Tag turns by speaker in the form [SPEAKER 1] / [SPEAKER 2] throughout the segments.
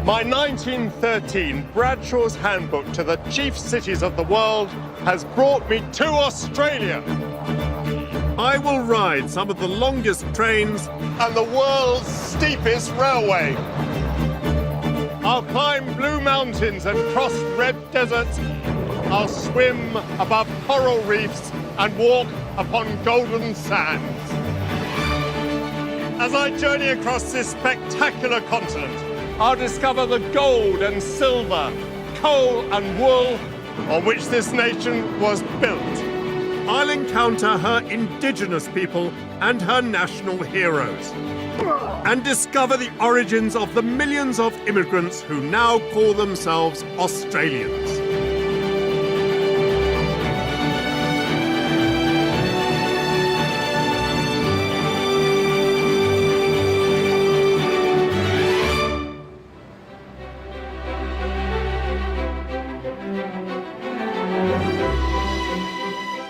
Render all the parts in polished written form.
[SPEAKER 1] My 1913 Bradshaw's Handbook to the Chief Cities of the World has brought me to Australia. I will ride some of the longest trains and the world's steepest railway. I'll climb blue mountains and cross red deserts. I'll swim above coral reefs and walk upon golden sands. As I journey across this spectacular continent, I'll discover the gold and silver, coal and wool on which this nation was built. I'll encounter her indigenous people and her national heroes, and discover the origins of the millions of immigrants who now call themselves Australians.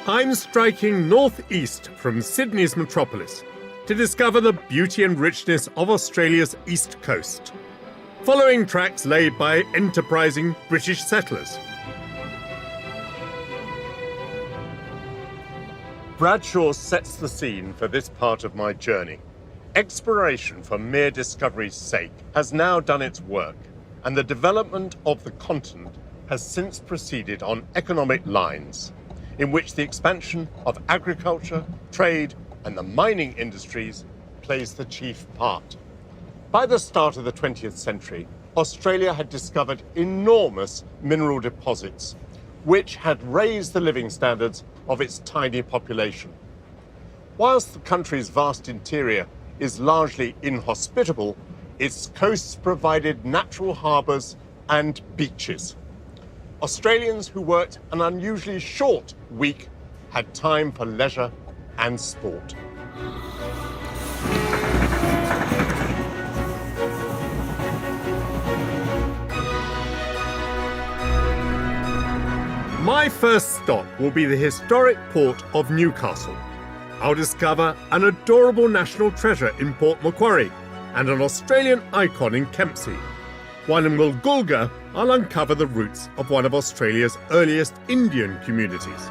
[SPEAKER 1] I'm striking northeast from Sydney's metropolis to discover the beauty and richness of Australia's east coast, following tracks laid by enterprising British settlers. Bradshaw sets the scene for this part of my journey. Exploration for mere discovery's sake has now done its work, and the development of the continent has since proceeded on economic lines, in which the expansion of agriculture, trade, and the mining industries plays the chief part. By the start of the 20th century, Australia had discovered enormous mineral deposits, which had raised the living standards of its tiny population. Whilst the country's vast interior is largely inhospitable, its coasts provided natural harbours and beaches. Australians who worked an unusually short week had time for leisure and sport. My first stop will be the historic port of Newcastle. I'll discover an adorable national treasure in Port Macquarie and an Australian icon in Kempsey. While in Woolgoolga, I'll uncover the roots of one of Australia's earliest Indian communities.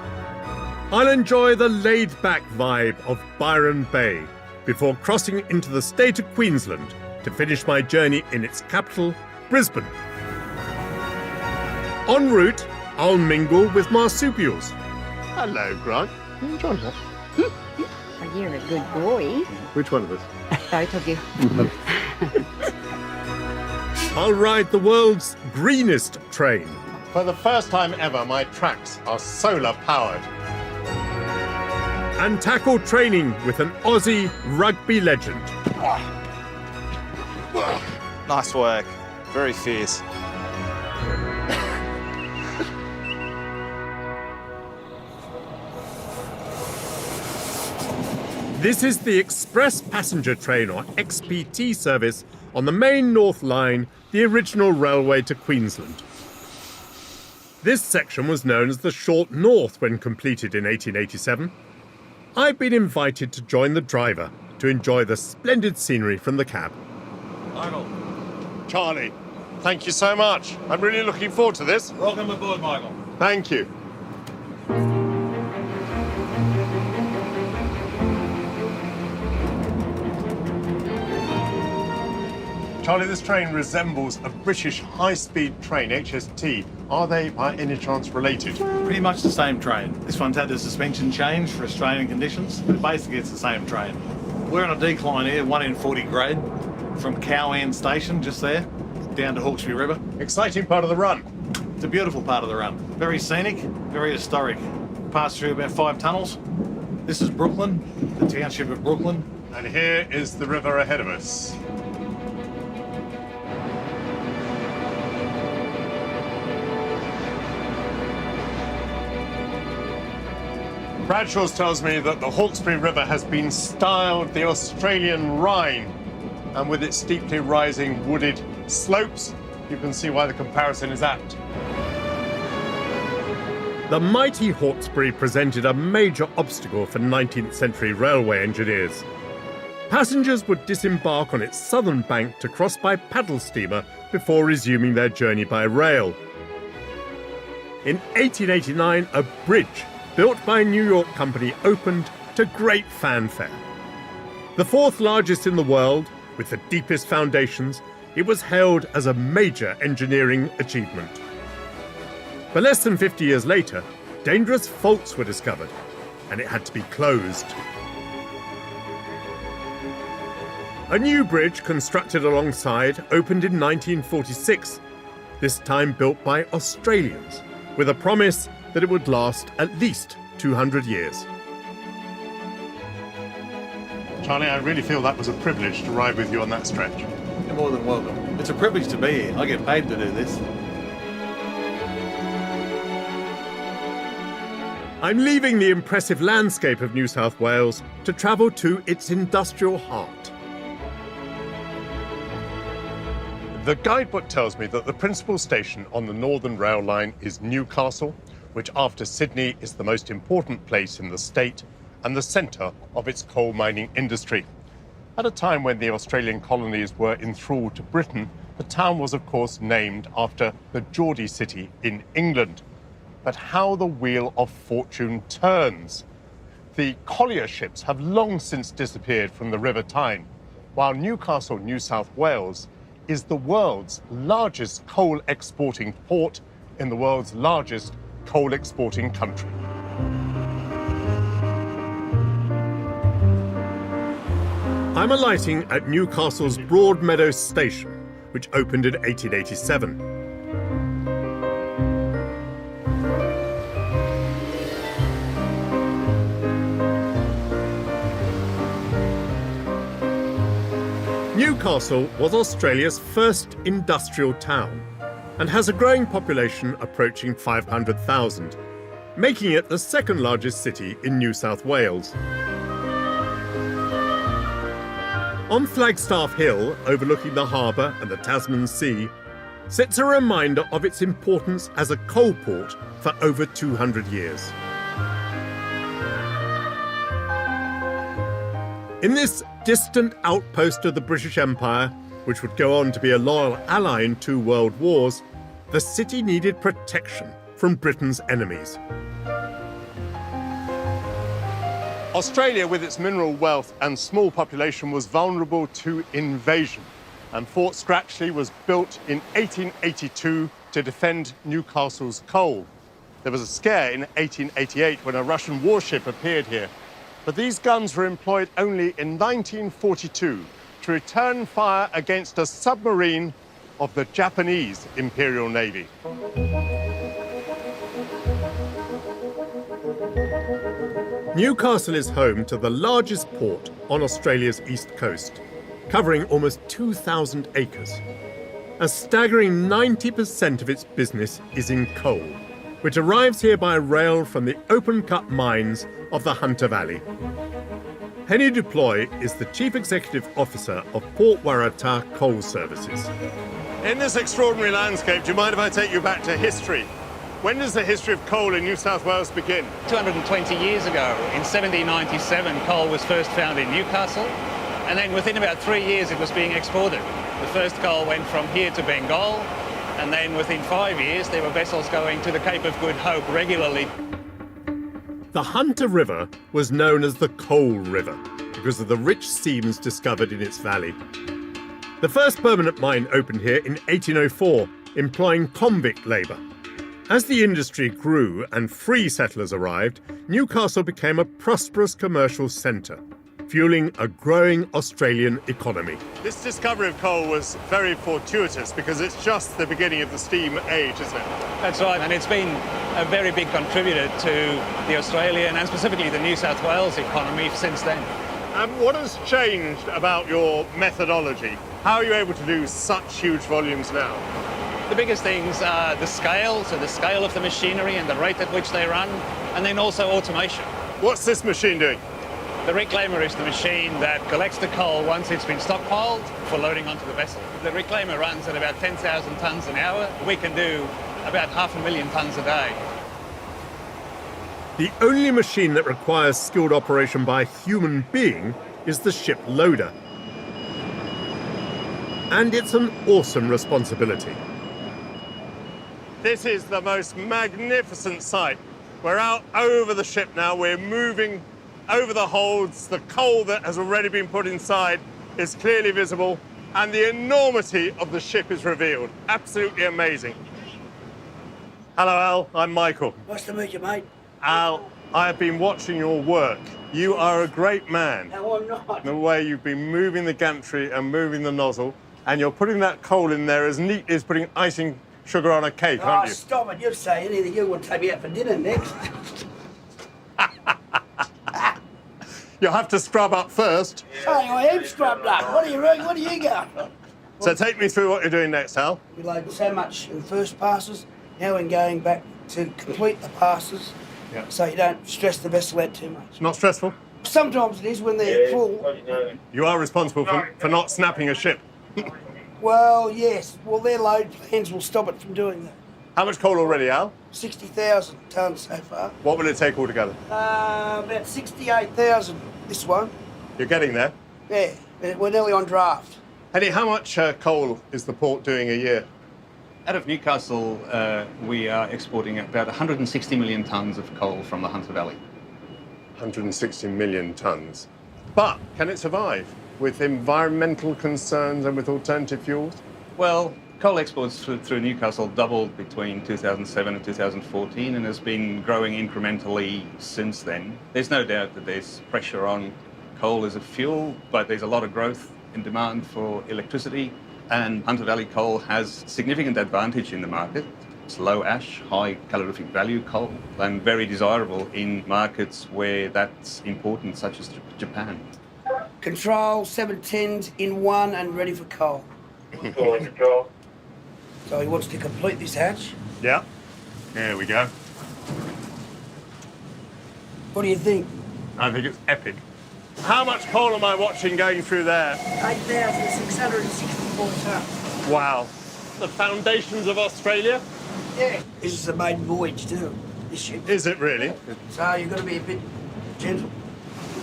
[SPEAKER 1] I'll enjoy the laid-back vibe of Byron Bay before crossing into the state of Queensland to finish my journey in its capital, Brisbane. En route, I'll mingle with marsupials. Hello, Grant. You enjoying that?
[SPEAKER 2] Oh, you're a good boy.
[SPEAKER 1] Which one of us?
[SPEAKER 2] Both of you.
[SPEAKER 1] I'll ride the world's greenest train. For the first time ever, my tracks are solar-powered. And tackle training with an Aussie rugby legend.
[SPEAKER 3] Nice work. Very fierce.
[SPEAKER 1] This is the Express Passenger Train, or XPT service, on the main North Line, the original railway to Queensland. This section was known as the Short North when completed in 1887. I've been invited to join the driver to enjoy the splendid scenery from the cab.
[SPEAKER 4] Michael.
[SPEAKER 1] Charlie, thank you so much. I'm really looking forward to this.
[SPEAKER 4] Welcome aboard, Michael.
[SPEAKER 1] Thank you. Charlie, this train resembles a British high-speed train, HST. Are they by any chance related?
[SPEAKER 4] Pretty much the same train. This one's had the suspension change for Australian conditions, but basically it's the same train. We're on a decline here, 1 in 40 grade, from Cowan Station, just there, down to Hawkesbury River.
[SPEAKER 1] Exciting part of the run.
[SPEAKER 4] It's a beautiful part of the run. Very scenic, very historic. Passed through about 5 tunnels. This is Brooklyn, the township of Brooklyn.
[SPEAKER 1] And here is the river ahead of us. Bradshaw's tells me that the Hawkesbury River has been styled the Australian Rhine, and with its steeply rising wooded slopes, you can see why the comparison is apt. The mighty Hawkesbury presented a major obstacle for 19th century railway engineers. Passengers would disembark on its southern bank to cross by paddle steamer before resuming their journey by rail. In 1889, a bridge built by a New York company opened to great fanfare. The fourth largest in the world, with the deepest foundations, it was hailed as a major engineering achievement. But less than 50 years later, dangerous faults were discovered, and it had to be closed. A new bridge constructed alongside opened in 1946, this time built by Australians, with a promise that it would last at least 200 years. Charlie, I really feel that was a privilege to ride with you on that stretch.
[SPEAKER 4] You're more than welcome. It's a privilege to be here. I get paid to do this.
[SPEAKER 1] I'm leaving the impressive landscape of New South Wales to travel to its industrial heart. The guidebook tells me that the principal station on the Northern Rail line is Newcastle, which after Sydney is the most important place in the state and the centre of its coal mining industry. At a time when the Australian colonies were enthralled to Britain, the town was of course named after the Geordie city in England. But how the wheel of fortune turns. The collier ships have long since disappeared from the River Tyne, while Newcastle, New South Wales, is the world's largest coal exporting port in the world's largest coal exporting country. I'm alighting at Newcastle's Broadmeadows station, which opened in 1887. Newcastle was Australia's first industrial town and has a growing population approaching 500,000, making it the second largest city in New South Wales. On Flagstaff Hill, overlooking the harbour and the Tasman Sea, sits a reminder of its importance as a coal port for over 200 years. In this distant outpost of the British Empire, which would go on to be a loyal ally in 2 world wars, the city needed protection from Britain's enemies. Australia, with its mineral wealth and small population, was vulnerable to invasion, and Fort Scratchley was built in 1882 to defend Newcastle's coal. There was a scare in 1888 when a Russian warship appeared here, but these guns were employed only in 1942 to return fire against a submarine of the Japanese Imperial Navy. Newcastle is home to the largest port on Australia's east coast, covering almost 2,000 acres. A staggering 90% of its business is in coal, which arrives here by rail from the open-cut mines of the Hunter Valley. Henny Duploy is the Chief Executive Officer of Port Waratah Coal Services. In this extraordinary landscape, do you mind if I take you back to history? When does the history of coal in New South Wales begin?
[SPEAKER 5] 220 years ago, in 1797, coal was first found in Newcastle, and then within about 3 years it was being exported. The first coal went from here to Bengal, and then within 5 years there were vessels going to the Cape of Good Hope regularly.
[SPEAKER 1] The Hunter River was known as the Coal River because of the rich seams discovered in its valley. The first permanent mine opened here in 1804, employing convict labour. As the industry grew and free settlers arrived, Newcastle became a prosperous commercial centre, fueling a growing Australian economy. This discovery of coal was very fortuitous because it's just the beginning of the steam age, isn't it?
[SPEAKER 5] That's right, and it's been a very big contributor to the Australian and specifically the New South Wales economy since then.
[SPEAKER 1] What has changed about your methodology? How are you able to do such huge volumes now?
[SPEAKER 5] The biggest things are the scale, so the scale of the machinery and the rate at which they run, and then also automation.
[SPEAKER 1] What's this machine doing?
[SPEAKER 5] The reclaimer is the machine that collects the coal once it's been stockpiled for loading onto the vessel. The reclaimer runs at about 10,000 tonnes an hour. We can do about 500,000 tonnes a day.
[SPEAKER 1] The only machine that requires skilled operation by a human being is the ship loader. And it's an awesome responsibility. This is the most magnificent sight. We're out over the ship now. We're moving over the holds. The coal that has already been put inside is clearly visible, and the enormity of the ship is revealed. Absolutely amazing. Hello, Al. I'm Michael.
[SPEAKER 6] Nice to meet you, mate.
[SPEAKER 1] Al, I have been watching your work. You are a great man.
[SPEAKER 6] No, I'm not.
[SPEAKER 1] The way you've been moving the gantry and moving the nozzle, and you're putting that coal in there as neat as putting icing sugar on a cake,
[SPEAKER 6] Oh,
[SPEAKER 1] aren't you?
[SPEAKER 6] stop it. You'll say anything. You want to take me out for dinner next.
[SPEAKER 1] You'll have to scrub up first.
[SPEAKER 6] Hey, I am scrubbed up. What do you reckon? What do you got?
[SPEAKER 1] So take me through what you're doing next, Al.
[SPEAKER 6] We load so much in first passes. Now we're going back to complete the passes.
[SPEAKER 1] Yeah.
[SPEAKER 6] So you don't stress the vessel out too much.
[SPEAKER 1] Not stressful?
[SPEAKER 6] Sometimes it is when they're full.
[SPEAKER 1] You are responsible for not snapping a ship.
[SPEAKER 6] Well, yes. Well, their load plans will stop it from doing that.
[SPEAKER 1] How much coal already, Al?
[SPEAKER 6] 60,000 tonnes so far.
[SPEAKER 1] What will it take altogether?
[SPEAKER 6] About 68,000, this one.
[SPEAKER 1] You're getting there.
[SPEAKER 6] Yeah, we're nearly on draft.
[SPEAKER 1] Eddie, how much coal is the port doing a year?
[SPEAKER 5] Out of Newcastle, we are exporting about 160 million tonnes of coal from the Hunter Valley.
[SPEAKER 1] 160 million tonnes. But can it survive with environmental concerns and with alternative fuels?
[SPEAKER 5] Well, coal exports through Newcastle doubled between 2007 and 2014 and has been growing incrementally since then. There's no doubt that there's pressure on coal as a fuel, but there's a lot of growth in demand for electricity, and Hunter Valley coal has significant advantage in the market. It's low ash, high calorific value coal, and very desirable in markets where that's important, such as Japan.
[SPEAKER 6] Control, 710s in one and ready for coal. So he wants to complete this hatch.
[SPEAKER 1] Yeah. Here we go.
[SPEAKER 6] What do you think?
[SPEAKER 1] I think it's epic. How much coal am I watching going through there?
[SPEAKER 6] 8,664 tonnes.
[SPEAKER 1] Wow. The foundations of Australia?
[SPEAKER 6] Yeah. This is a maiden voyage too, this ship.
[SPEAKER 1] Is it really?
[SPEAKER 6] So you've got to be a bit gentle.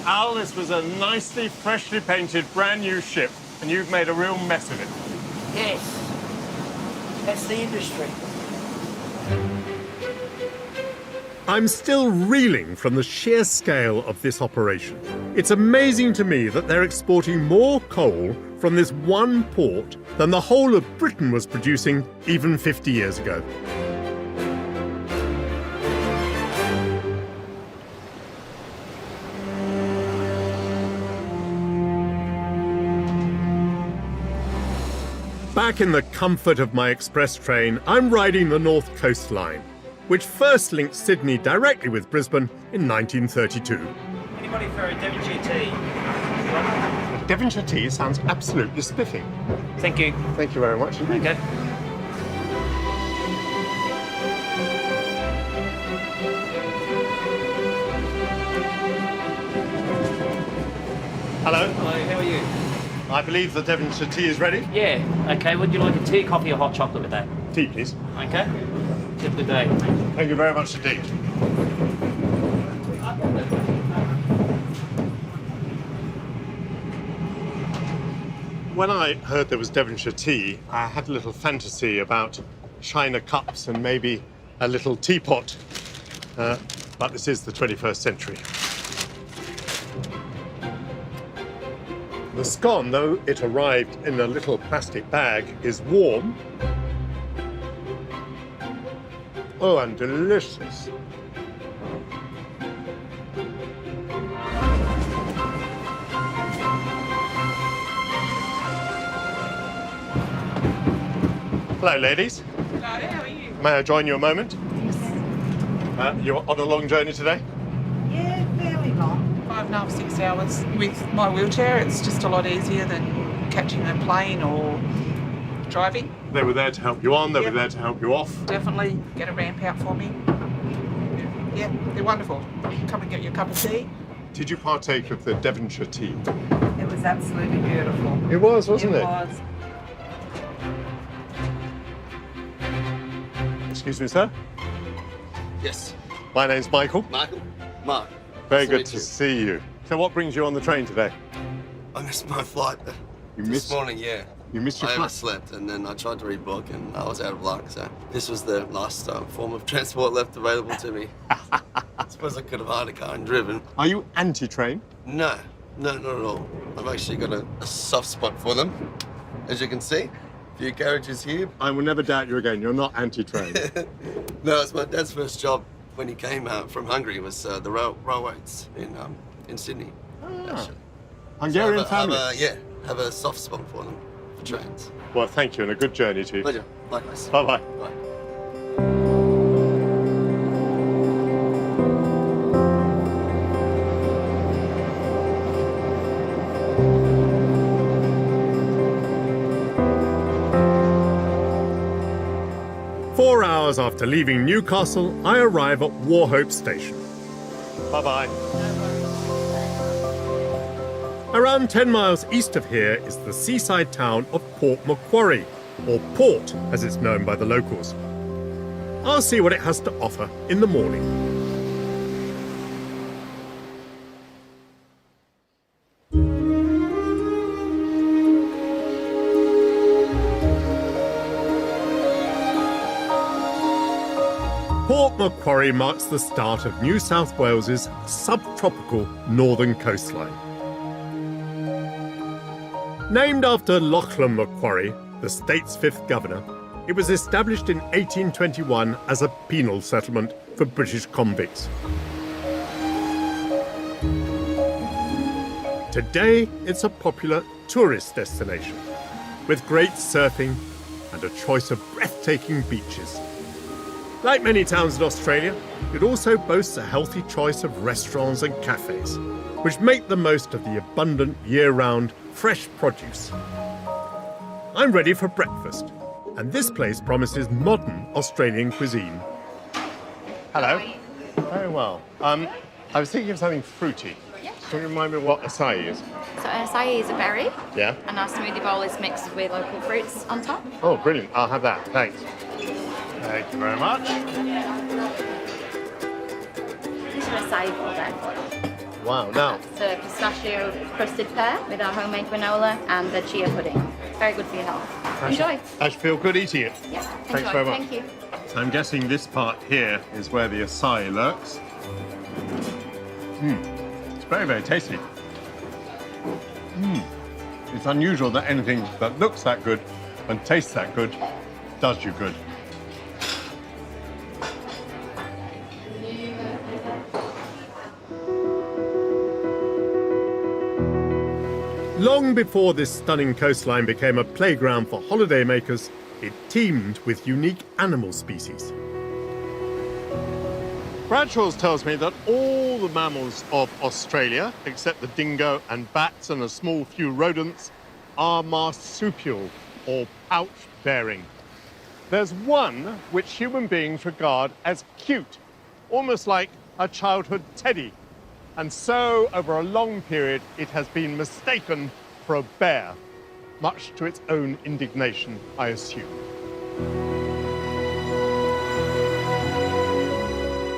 [SPEAKER 1] Al, this was a nicely, freshly painted, brand new ship, and you've made a real mess of it.
[SPEAKER 6] Yes. That's the industry.
[SPEAKER 1] I'm still reeling from the sheer scale of this operation. It's amazing to me that they're exporting more coal from this one port than the whole of Britain was producing even 50 years ago. Back in the comfort of my express train, I'm riding the North Coast Line, which first linked Sydney directly with Brisbane in 1932.
[SPEAKER 7] Anybody for a Devonshire tea?
[SPEAKER 1] Devonshire tea sounds absolutely spiffing.
[SPEAKER 7] Thank you.
[SPEAKER 1] Thank you very much indeed.
[SPEAKER 7] Okay.
[SPEAKER 1] Hello.
[SPEAKER 7] Hello, how are you?
[SPEAKER 1] I believe the Devonshire tea is ready.
[SPEAKER 7] Yeah, okay. Would you like a tea, coffee, or hot chocolate with that?
[SPEAKER 1] Tea, please.
[SPEAKER 7] Okay. Have a good day.
[SPEAKER 1] Thank you very much indeed. When I heard there was Devonshire tea, I had a little fantasy about china cups and maybe a little teapot. But this is the 21st century. The scone, though it arrived in a little plastic bag, is warm. Oh, and delicious. Hello, ladies.
[SPEAKER 8] Hello, how are you?
[SPEAKER 1] May I join you a moment? You're on a long journey today?
[SPEAKER 2] Yeah, fairly long.
[SPEAKER 8] 5.5, 6 hours. With my wheelchair, it's just a lot easier than catching a plane or driving.
[SPEAKER 1] They were there to help you on, they were
[SPEAKER 8] Yep.
[SPEAKER 1] there to help you off.
[SPEAKER 8] Definitely get a ramp out for me. Yeah, they're wonderful. Come and get your cup of tea.
[SPEAKER 1] Did you partake of the Devonshire tea?
[SPEAKER 9] It was absolutely beautiful.
[SPEAKER 1] It was, wasn't it?
[SPEAKER 9] was.
[SPEAKER 1] Excuse me, sir.
[SPEAKER 10] Yes.
[SPEAKER 1] My name's Michael.
[SPEAKER 10] Michael? Mark.
[SPEAKER 1] Very
[SPEAKER 10] Nice to
[SPEAKER 1] good
[SPEAKER 10] meet
[SPEAKER 1] to
[SPEAKER 10] you.
[SPEAKER 1] see you. So what brings you on the train today?
[SPEAKER 10] I missed my flight this morning, yeah.
[SPEAKER 1] You missed your
[SPEAKER 10] I
[SPEAKER 1] flight?
[SPEAKER 10] overslept and then I tried to rebook and I was out of luck. So this was the last form of transport left available to me. I suppose I could have hired a car and driven.
[SPEAKER 1] Are you anti-train?
[SPEAKER 10] No, not at all. I've actually got a soft spot for them, as you can see. A few carriages here.
[SPEAKER 1] I will never doubt you again. You're not anti-train.
[SPEAKER 10] No, it's my dad's first job when he came from Hungary was the railways in Sydney. Actually.
[SPEAKER 1] Hungarian
[SPEAKER 10] So
[SPEAKER 1] family.
[SPEAKER 10] have a soft spot for them, for trains.
[SPEAKER 1] Well, thank you and a good journey to you.
[SPEAKER 10] Pleasure. Likewise.
[SPEAKER 1] Bye-bye.
[SPEAKER 10] Bye.
[SPEAKER 1] 4 hours after leaving Newcastle, I arrive at Wauchope Station. Bye-bye. Around 10 miles east of here is the seaside town of Port Macquarie, or Port as it's known by the locals. I'll see what it has to offer in the morning. Port Macquarie marks the start of New South Wales's subtropical northern coastline. Named after Lachlan Macquarie, the state's fifth governor, it was established in 1821 as a penal settlement for British convicts. Today, it's a popular tourist destination, with great surfing and a choice of breathtaking beaches. Like many towns in Australia, it also boasts a healthy choice of restaurants and cafes, which make the most of the abundant year-round fresh produce. I'm ready for breakfast, and this place promises modern Australian cuisine. Hello. Very well. I was thinking of something fruity.
[SPEAKER 11] Yeah.
[SPEAKER 1] Can you remind me what acai is?
[SPEAKER 11] So acai is a berry,
[SPEAKER 1] Yeah.
[SPEAKER 11] and our smoothie bowl is mixed with local fruits on top.
[SPEAKER 1] Oh, brilliant. I'll have that. Thanks. Thank you very much.
[SPEAKER 11] This is your acai bowl then.
[SPEAKER 1] Wow, now,
[SPEAKER 11] It's a pistachio crusted pear with our homemade granola and the chia pudding. Very good for your health. Enjoy.
[SPEAKER 1] I should feel good eating it.
[SPEAKER 11] Yeah,
[SPEAKER 1] Thanks
[SPEAKER 11] enjoy.
[SPEAKER 1] very much.
[SPEAKER 11] Thank you.
[SPEAKER 1] So I'm guessing this part here is where the acai lurks. It's very, very tasty. It's unusual that anything that looks that good and tastes that good does you good. Long before this stunning coastline became a playground for holidaymakers, it teemed with unique animal species. Bradshaw's tells me that all the mammals of Australia, except the dingo and bats and a small few rodents, are marsupial or pouch-bearing. There's one which human beings regard as cute, almost like a childhood teddy. And so, over a long period, it has been mistaken for a bear, much to its own indignation, I assume.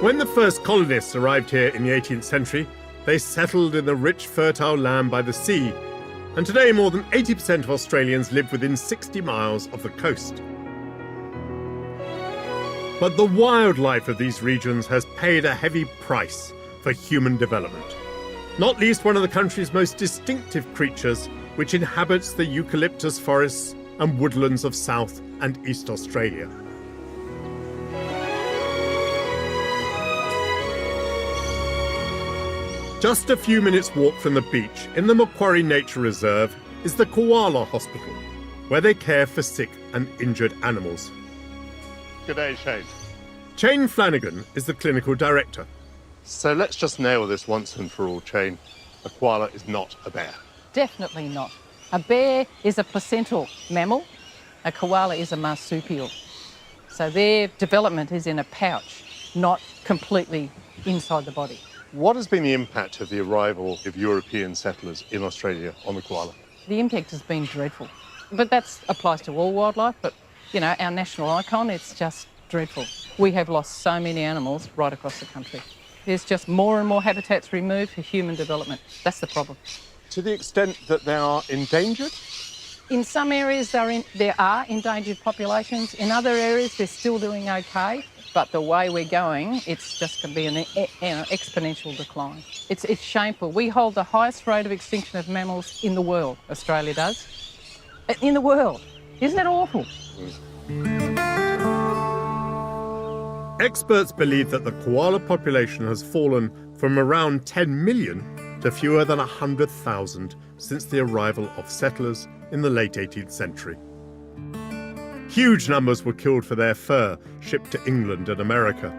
[SPEAKER 1] When the first colonists arrived here in the 18th century, they settled in the rich, fertile land by the sea. And today, more than 80% of Australians live within 60 miles of the coast. But the wildlife of these regions has paid a heavy price for human development. Not least one of the country's most distinctive creatures, which inhabits the eucalyptus forests and woodlands of South and East Australia. Just a few minutes' walk from the beach, in the Macquarie Nature Reserve, is the Koala Hospital, where they care for sick and injured animals. Good day, Shane. Shane Flanagan is the clinical director. So let's just nail this once and for all, Shane. A koala is not a bear.
[SPEAKER 12] Definitely not. A bear is a placental mammal. A koala is a marsupial. So their development is in a pouch, not completely inside the body.
[SPEAKER 1] What has been the impact of the arrival of European settlers in Australia on the koala?
[SPEAKER 12] The impact has been dreadful. But that applies to all wildlife, but, you know, our national icon, it's just dreadful. We have lost so many animals right across the country. There's just more and more habitats removed for human development. That's the problem.
[SPEAKER 1] to the extent that they are endangered?
[SPEAKER 12] In some areas there are endangered populations. In other areas they're still doing okay. But the way we're going, it's just going to be an exponential decline. It's shameful. We hold the highest rate of extinction of mammals in the world, Australia does. In the world. Isn't that awful?
[SPEAKER 1] Experts believe that the koala population has fallen from around 10 million to fewer than 100,000 since the arrival of settlers in the late 18th century. Huge numbers were killed for their fur, shipped to England and America.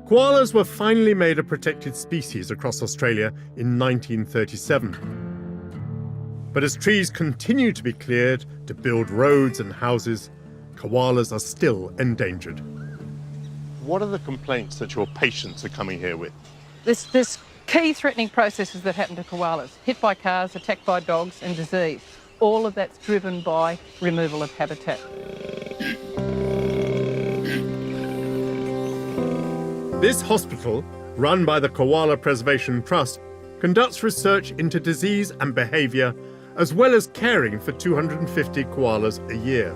[SPEAKER 1] Koalas were finally made a protected species across Australia in 1937. But as trees continue to be cleared to build roads and houses, koalas are still endangered. What are the complaints that your patients are coming here with?
[SPEAKER 12] There's key threatening processes that happen to koalas. Hit by cars, attacked by dogs and disease. All of that's driven by removal of habitat.
[SPEAKER 1] This hospital, run by the Koala Preservation Trust, conducts research into disease and behaviour, as well as caring for 250 koalas a year.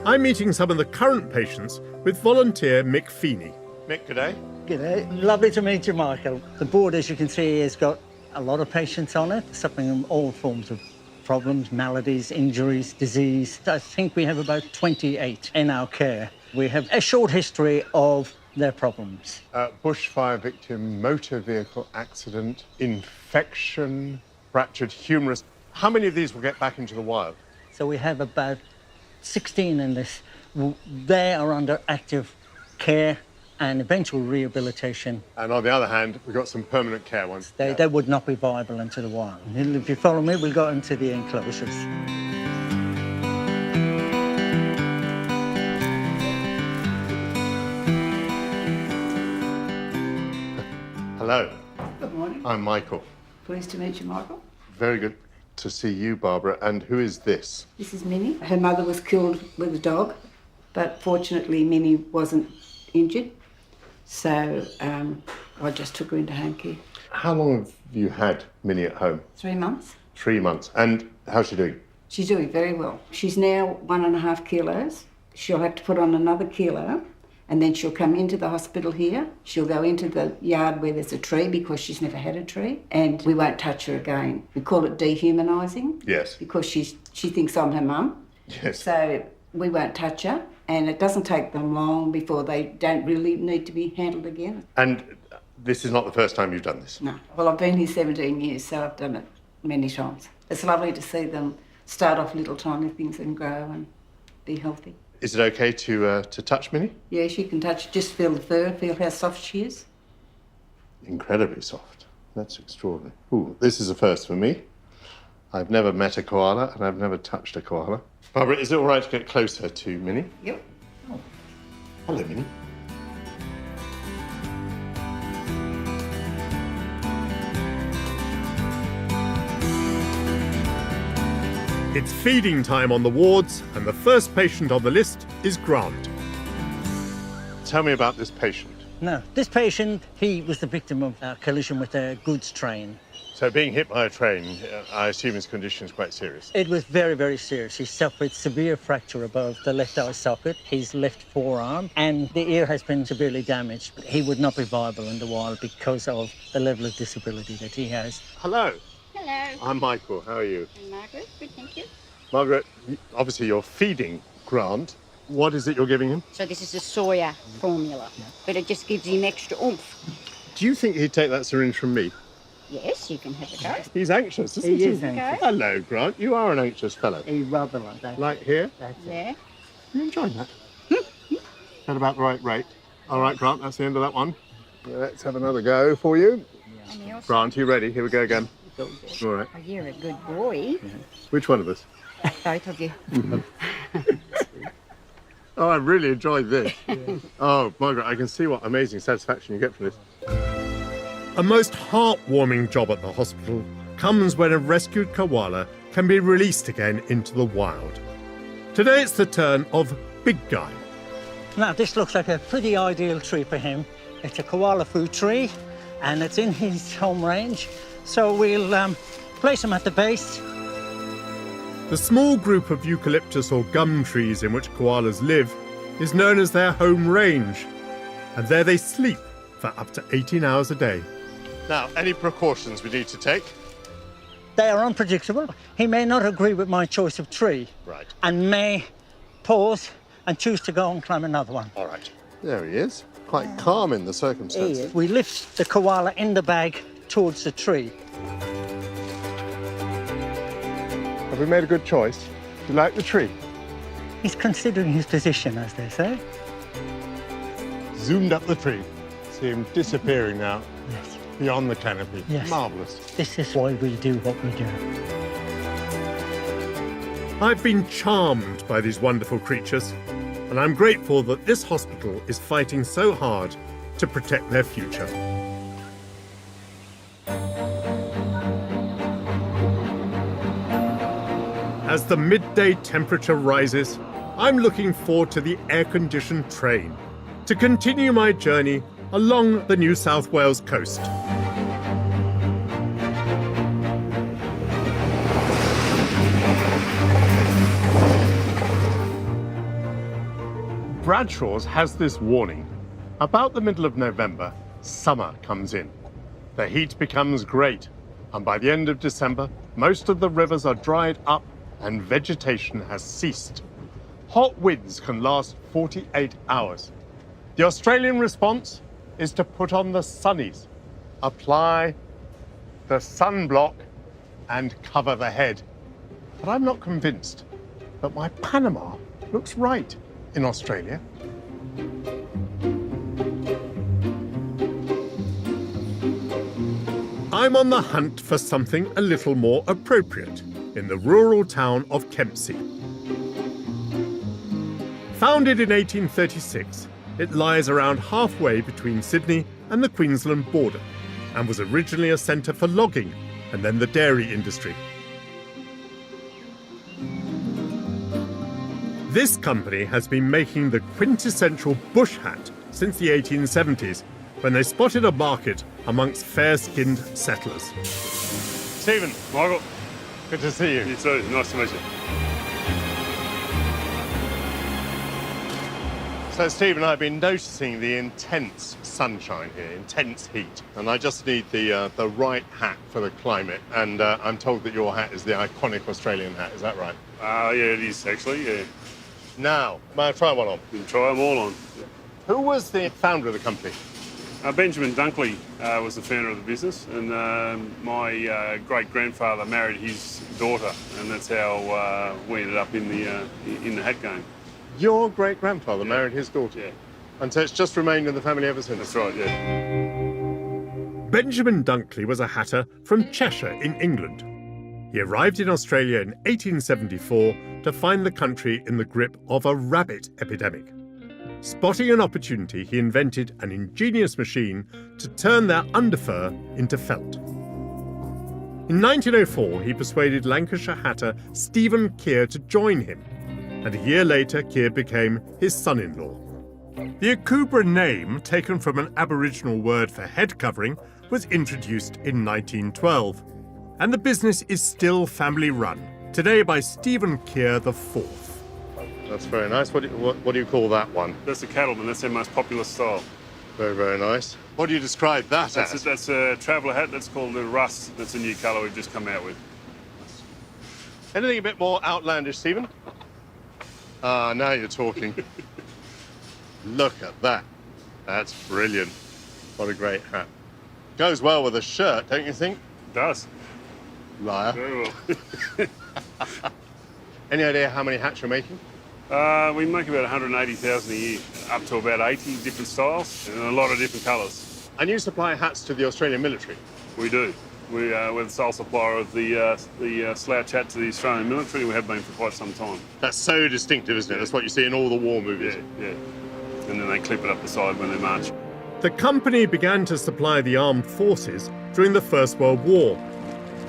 [SPEAKER 1] I'm meeting some of the current patients with volunteer Mick Feeney. Mick, good day.
[SPEAKER 13] G'day. Lovely to meet you, Michael. The board, as you can see, has got a lot of patients on it, suffering from all forms of problems, maladies, injuries, disease. I think we have about 28 in our care. We have a short history of their problems.
[SPEAKER 1] Bushfire victim, motor vehicle accident, infection, fractured humerus. How many of these will get back into the wild?
[SPEAKER 13] So we have about 16 in this. They are under active care and eventual rehabilitation.
[SPEAKER 1] And on the other hand, we've got some permanent care ones.
[SPEAKER 13] They would not be viable into the wild. If you follow me, we'll go into the enclosures.
[SPEAKER 1] Hello.
[SPEAKER 2] Good morning.
[SPEAKER 1] I'm Michael.
[SPEAKER 2] Pleased to meet you, Michael.
[SPEAKER 1] Very good to see you, Barbara. And who is this?
[SPEAKER 2] This is Minnie. Her mother was killed with a dog, but fortunately Minnie wasn't injured. So I just took her into home care.
[SPEAKER 1] How long have you had Minnie at home?
[SPEAKER 2] 3 months.
[SPEAKER 1] 3 months. And how's she doing?
[SPEAKER 2] She's doing very well. She's now 1.5 kilos. She'll have to put on another kilo, and then she'll come into the hospital here. She'll go into the yard where there's a tree because she's never had a tree, and we won't touch her again. We call it dehumanising.
[SPEAKER 1] Yes.
[SPEAKER 2] Because she thinks I'm her mum.
[SPEAKER 1] Yes.
[SPEAKER 2] So we won't touch her, and it doesn't take them long before they don't really need to be handled again.
[SPEAKER 1] And this is not the first time you've done this?
[SPEAKER 2] No. Well, I've been here 17 years, so I've done it many times. It's lovely to see them start off little tiny things and grow and be healthy.
[SPEAKER 1] Is it okay to touch Minnie?
[SPEAKER 2] Yeah, she can touch, just feel the fur, feel how soft she is.
[SPEAKER 1] Incredibly soft. That's extraordinary. Ooh, this is a first for me. I've never met a koala and I've never touched a koala. Barbara, is it all right to get closer to Minnie?
[SPEAKER 2] Yep.
[SPEAKER 1] Oh. Hello, Minnie. It's feeding time on the wards, and the first patient on the list is Grant. Tell me about this patient.
[SPEAKER 13] No, this patient, he was the victim of a collision with a goods train.
[SPEAKER 1] So being hit by a train, I assume his condition is quite serious.
[SPEAKER 13] It was very, very serious. He suffered severe fracture above the left eye socket, his left forearm, and the ear has been severely damaged. He would not be viable in the wild because of the level of disability that he has.
[SPEAKER 1] Hello.
[SPEAKER 11] Hello.
[SPEAKER 1] I'm Michael. How are you?
[SPEAKER 11] I'm Margaret. Good, thank you.
[SPEAKER 1] Margaret, obviously you're feeding Grant. What is it you're giving him?
[SPEAKER 11] So this is a soya formula, but it just gives him extra oomph.
[SPEAKER 1] Do you think he'd take that syringe from me?
[SPEAKER 11] Yes, you can have a go.
[SPEAKER 1] He's anxious, isn't he?
[SPEAKER 13] He is anxious.
[SPEAKER 1] Hello, Grant. You are an anxious fellow.
[SPEAKER 13] He's rather like that.
[SPEAKER 1] Like here?
[SPEAKER 13] That's it.
[SPEAKER 11] Yeah.
[SPEAKER 1] You're enjoying that? At about the right rate. All right, Grant, that's the end of that one. Let's have another go for you.
[SPEAKER 11] Yeah.
[SPEAKER 1] Grant, you ready? Here we go again. All right.
[SPEAKER 11] Oh, you're a good boy.
[SPEAKER 1] Which one of us?
[SPEAKER 11] Both of you.
[SPEAKER 1] Oh, I really enjoyed this. Oh, Margaret, I can see what amazing satisfaction you get from this. A most heartwarming job at the hospital comes when a rescued koala can be released again into the wild. Today it's the turn of Big Guy.
[SPEAKER 13] Now, this looks like a pretty ideal tree for him. It's a koala food tree, and it's in his home range, So we'll place them at the base.
[SPEAKER 1] The small group of eucalyptus or gum trees in which koalas live is known as their home range, and there they sleep for up to 18 hours a day. Now, any precautions we need to take?
[SPEAKER 13] They are unpredictable. He may not agree with my choice of tree.
[SPEAKER 1] Right.
[SPEAKER 13] And may pause and choose to go and climb another one.
[SPEAKER 1] All right. There he is. Quite calm in the circumstances.
[SPEAKER 13] We lift the koala in the bag towards the tree.
[SPEAKER 1] Have we made a good choice? Do you like the tree?
[SPEAKER 13] He's considering his position, as they say.
[SPEAKER 1] Zoomed up the tree. See him disappearing now.
[SPEAKER 13] Yes.
[SPEAKER 1] Beyond the canopy.
[SPEAKER 13] Yes.
[SPEAKER 1] Marvellous.
[SPEAKER 13] This is why we do what we do.
[SPEAKER 1] I've been charmed by these wonderful creatures, and I'm grateful that this hospital is fighting so hard to protect their future. As the midday temperature rises, I'm looking forward to the air-conditioned train to continue my journey along the New South Wales coast. Bradshaw's has this warning. About the middle of November, summer comes in. The heat becomes great, and by the end of December, most of the rivers are dried up and vegetation has ceased. Hot winds can last 48 hours. The Australian response is to put on the sunnies, apply the sunblock, and cover the head. But I'm not convinced that my Panama looks right in Australia. I'm on the hunt for something a little more appropriate in the rural town of Kempsey. Founded in 1836, it lies around halfway between Sydney and the Queensland border and was originally a centre for logging and then the dairy industry. This company has been making the quintessential bush hat since the 1870s, when they spotted a market amongst fair-skinned settlers. Stephen, Michael, good to see you.
[SPEAKER 14] You too, nice to meet you.
[SPEAKER 1] So, Stephen, I've been noticing the intense sunshine here, intense heat, and I just need the right hat for the climate, and I'm told that your hat is the iconic Australian hat, is that right?
[SPEAKER 14] Yeah, it is actually, yeah.
[SPEAKER 1] Now, may I try one on?
[SPEAKER 14] You can try them all on.
[SPEAKER 1] Who was the founder of the company?
[SPEAKER 14] Benjamin Dunkley was the founder of the business, and my great-grandfather married his daughter, and that's how we ended up in the hat game.
[SPEAKER 1] Your great-grandfather married his daughter?
[SPEAKER 14] Yeah.
[SPEAKER 1] And so it's just remained in the family ever since?
[SPEAKER 14] That's right, yeah.
[SPEAKER 1] Benjamin Dunkley was a hatter from Cheshire in England. He arrived in Australia in 1874 to find the country in the grip of a rabbit epidemic. Spotting an opportunity, he invented an ingenious machine to turn their underfur into felt. In 1904, he persuaded Lancashire hatter Stephen Keir to join him, and a year later Keir became his son-in-law. The Akubra name, taken from an Aboriginal word for head covering, was introduced in 1912, and the business is still family-run, today by Stephen Keir IV. That's very nice. What do you call that one?
[SPEAKER 14] That's the cattleman. That's their most popular style.
[SPEAKER 1] Very, very nice. What do you describe that as?
[SPEAKER 14] That's a traveller hat. That's called the rust. That's a new colour we've just come out with.
[SPEAKER 1] Anything a bit more outlandish, Stephen? Ah, now you're talking. Look at that. That's brilliant. What a great hat. Goes well with a shirt, don't you think?
[SPEAKER 14] It does.
[SPEAKER 1] Liar.
[SPEAKER 14] Very well.
[SPEAKER 1] Any idea how many hats you're making?
[SPEAKER 14] We make about 180,000 a year, up to about 80 different styles and a lot of different colours.
[SPEAKER 1] And you supply hats to the Australian military?
[SPEAKER 14] We do. We're the sole supplier of the slouch hat to the Australian military. We have been for quite some time.
[SPEAKER 1] That's so distinctive, isn't it? That's what you see in all the war movies.
[SPEAKER 14] Yeah. And then they clip it up the side when they march.
[SPEAKER 1] The company began to supply the armed forces during the First World War.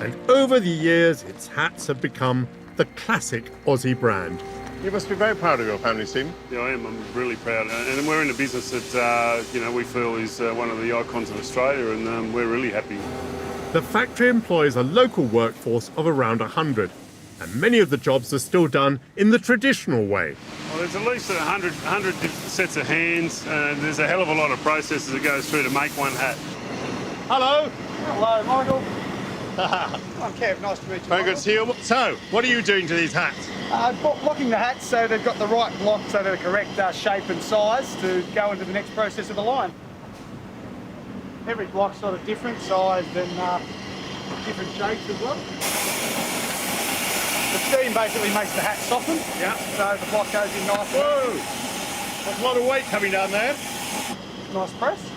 [SPEAKER 1] And over the years, its hats have become the classic Aussie brand. You must be very proud of your family, Stephen.
[SPEAKER 14] Yeah, I am. I'm really proud. And we're in a business that, we feel is one of the icons of Australia, and we're really happy.
[SPEAKER 1] The factory employs a local workforce of around 100, and many of the jobs are still done in the traditional way.
[SPEAKER 14] Well, there's at least 100 different sets of hands, and there's a hell of a lot of processes that goes through to make one hat.
[SPEAKER 1] Hello.
[SPEAKER 15] Hello, Michael. I'm Kev, nice to meet you.
[SPEAKER 1] Very good to see you. So, what are you doing to these hats?
[SPEAKER 15] Blocking the hats so they've got the right block, so they're the correct shape and size to go into the next process of the line. Every block's sort of different size and different shapes as well. The steam basically makes the hat soften.
[SPEAKER 1] Yeah.
[SPEAKER 15] So the block goes in nice.
[SPEAKER 1] Whoa! There's a lot of weight coming down there.
[SPEAKER 15] Nice press.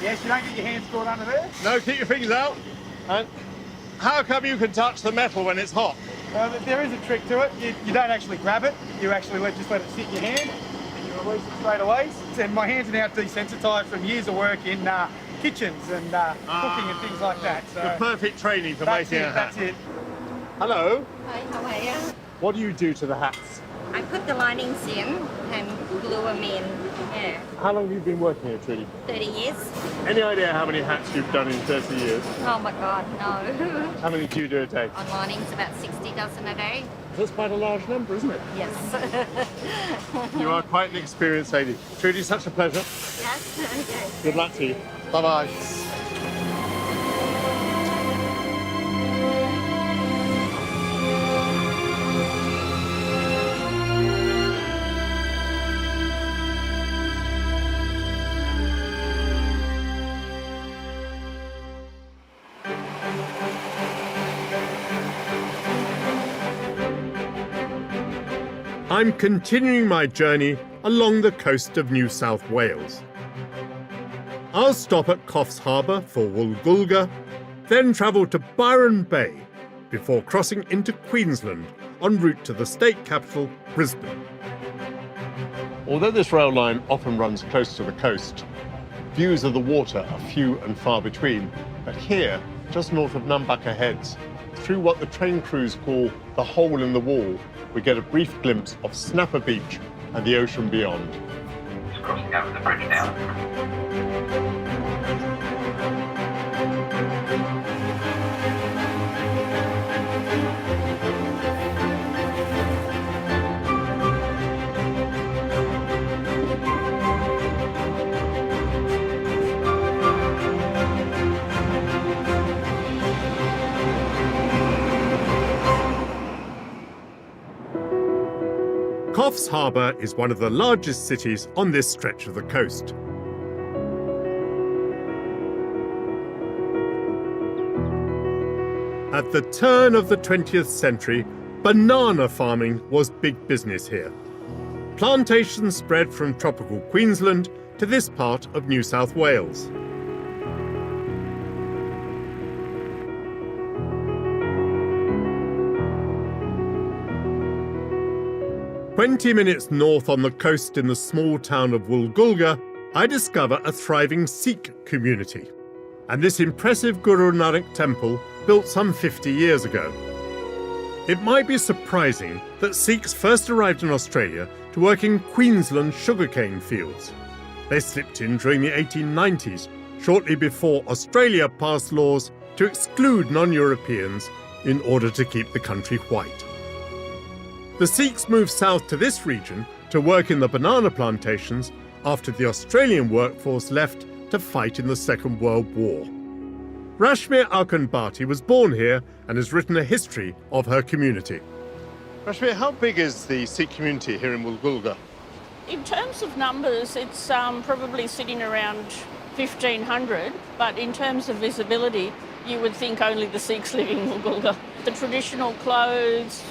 [SPEAKER 15] Yes, you don't get your hands caught under there.
[SPEAKER 1] No, keep your fingers out. And how come you can touch the metal when it's hot?
[SPEAKER 15] There is a trick to it. You don't actually grab it. You actually just let it sit in your hand and you release it straight away. And my hands are now desensitised from years of work in kitchens and cooking and things like that. So
[SPEAKER 1] the perfect training for making a hat.
[SPEAKER 15] That's it.
[SPEAKER 1] Hello.
[SPEAKER 9] Hi, how are you?
[SPEAKER 1] What do you do to the hats?
[SPEAKER 9] I put the linings in and glue them in. Yeah.
[SPEAKER 1] How long have you been working here, Trudy?
[SPEAKER 9] 30 years.
[SPEAKER 1] Any idea how many hats you've done in 30 years?
[SPEAKER 9] Oh my God, no.
[SPEAKER 1] How many do you do a day?
[SPEAKER 9] On linings, about 60 dozen a day.
[SPEAKER 1] That's quite a large number, isn't it?
[SPEAKER 9] Yes.
[SPEAKER 1] You are quite an experienced lady. Trudy, such a pleasure.
[SPEAKER 9] Yes, okay.
[SPEAKER 1] Good luck to you. Bye-bye. I'm continuing my journey along the coast of New South Wales. I'll stop at Coffs Harbour for Woolgoolga, then travel to Byron Bay before crossing into Queensland en route to the state capital, Brisbane. Although this rail line often runs close to the coast, views of the water are few and far between. But here, just north of Numbucca Heads, through what the train crews call the hole in the wall, we get a brief glimpse of Snapper Beach and the ocean beyond.
[SPEAKER 16] Just crossing over the bridge now.
[SPEAKER 1] Coffs Harbour is one of the largest cities on this stretch of the coast. At the turn of the 20th century, banana farming was big business here. Plantations spread from tropical Queensland to this part of New South Wales. "20 minutes north on the coast in the small town of Woolgoolga, I discover a thriving Sikh community, and this impressive Guru Nanak temple built some 50 years ago. It might be surprising that Sikhs first arrived in Australia to work in Queensland sugarcane fields. They slipped in during the 1890s, shortly before Australia passed laws to exclude non-Europeans in order to keep the country white. The Sikhs moved south to this region to work in the banana plantations after the Australian workforce left to fight in the Second World War. Rashmi Alkanbati was born here and has written a history of her community. Rashmi, how big is the Sikh community here in Woolgoolga?
[SPEAKER 17] In terms of numbers, it's probably sitting around 1,500, but in terms of visibility, you would think only the Sikhs live in Woolgoolga. The traditional clothes,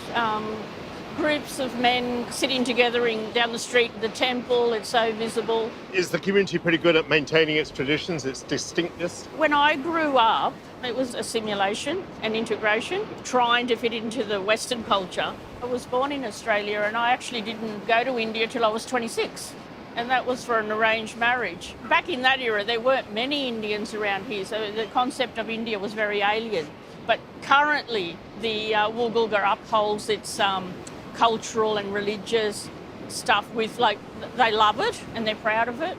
[SPEAKER 17] groups of men sitting together down the street, the temple, it's so visible.
[SPEAKER 1] Is the community pretty good at maintaining its traditions, its distinctness?
[SPEAKER 17] When I grew up, it was assimilation and integration, trying to fit into the Western culture. I was born in Australia and I actually didn't go to India till I was 26. And that was for an arranged marriage. Back in that era, there weren't many Indians around here, so the concept of India was very alien. But currently, the Woolgoolga upholds its cultural and religious stuff with, they love it and they're proud of it.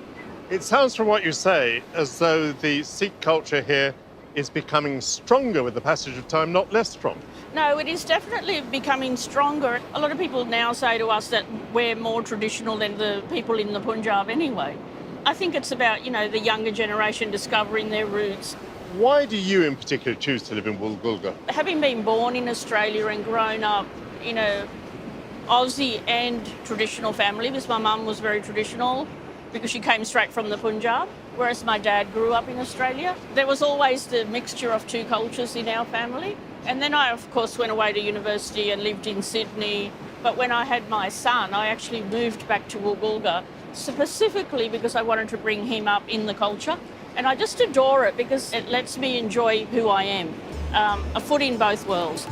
[SPEAKER 1] It sounds from what you say as though the Sikh culture here is becoming stronger with the passage of time, not less strong.
[SPEAKER 17] No, it is definitely becoming stronger. A lot of people now say to us that we're more traditional than the people in the Punjab anyway. I think it's about, the younger generation discovering their roots.
[SPEAKER 1] Why do you in particular choose to live in Woolgoolga?
[SPEAKER 17] Having been born in Australia and grown up in a Aussie and traditional family, because my mum was very traditional because she came straight from the Punjab, whereas my dad grew up in Australia. There was always the mixture of two cultures in our family. And then I, of course, went away to university and lived in Sydney. But when I had my son, I actually moved back to Woolgoolga specifically because I wanted to bring him up in the culture. And I just adore it because it lets me enjoy who I am, a foot in both worlds.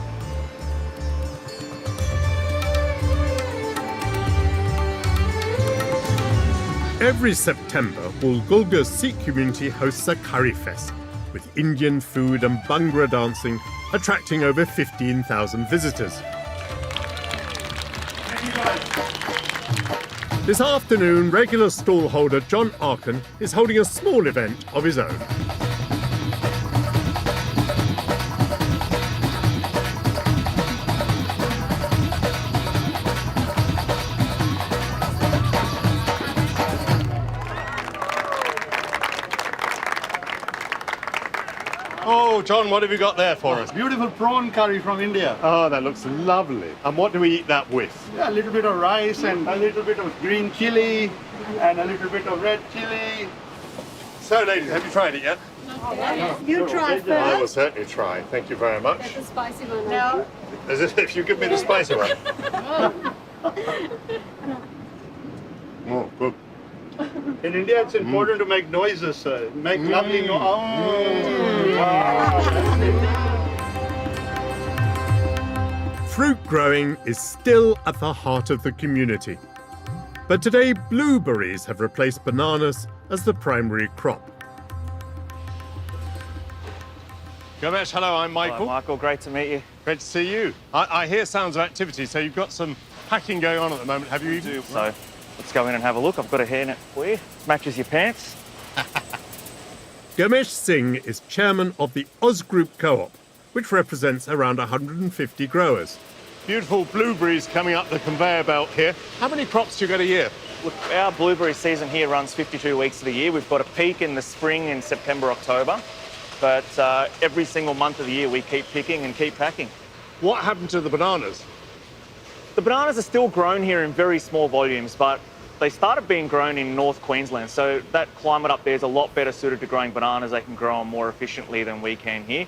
[SPEAKER 1] Every September, Woolgoolga's Sikh community hosts a curry fest with Indian food and Bhangra dancing, attracting over 15,000 visitors. This afternoon, regular stallholder John Arkin is holding a small event of his own. Oh, John, what have you got there for us?
[SPEAKER 15] Beautiful prawn curry from India.
[SPEAKER 1] Oh, that looks lovely. And what do we eat that with?
[SPEAKER 15] Yeah, a little bit of rice and a little bit of green chili and a little bit of red chili.
[SPEAKER 1] So, ladies, have you tried it yet?
[SPEAKER 18] You try first.
[SPEAKER 1] I will certainly try. Thank you very much.
[SPEAKER 18] Get the spicy one. No.
[SPEAKER 1] As if you give me the spicy one. Oh, good.
[SPEAKER 15] In India, it's important to make noises, make lovely
[SPEAKER 1] Fruit growing is still at the heart of the community. But today, blueberries have replaced bananas as the primary crop. Gomesh, hello, I'm Michael.
[SPEAKER 3] Hello, Michael, great to meet you.
[SPEAKER 1] Great to see you. I hear sounds of activity, so you've got some packing going on at the moment, have you?
[SPEAKER 3] I do, so let's go in and have a look. I've got a hairnet for you. Matches your pants.
[SPEAKER 1] Gomesh Singh is chairman of the Oz Group Co-op, which represents around 150 growers. Beautiful blueberries coming up the conveyor belt here. How many crops do you get a year?
[SPEAKER 3] Look, our blueberry season here runs 52 weeks of the year. We've got a peak in the spring in September, October. But every single month of the year, we keep picking and keep packing.
[SPEAKER 1] What happened to the bananas?
[SPEAKER 3] The bananas are still grown here in very small volumes, but they started being grown in North Queensland. So that climate up there is a lot better suited to growing bananas. They can grow them more efficiently than we can here.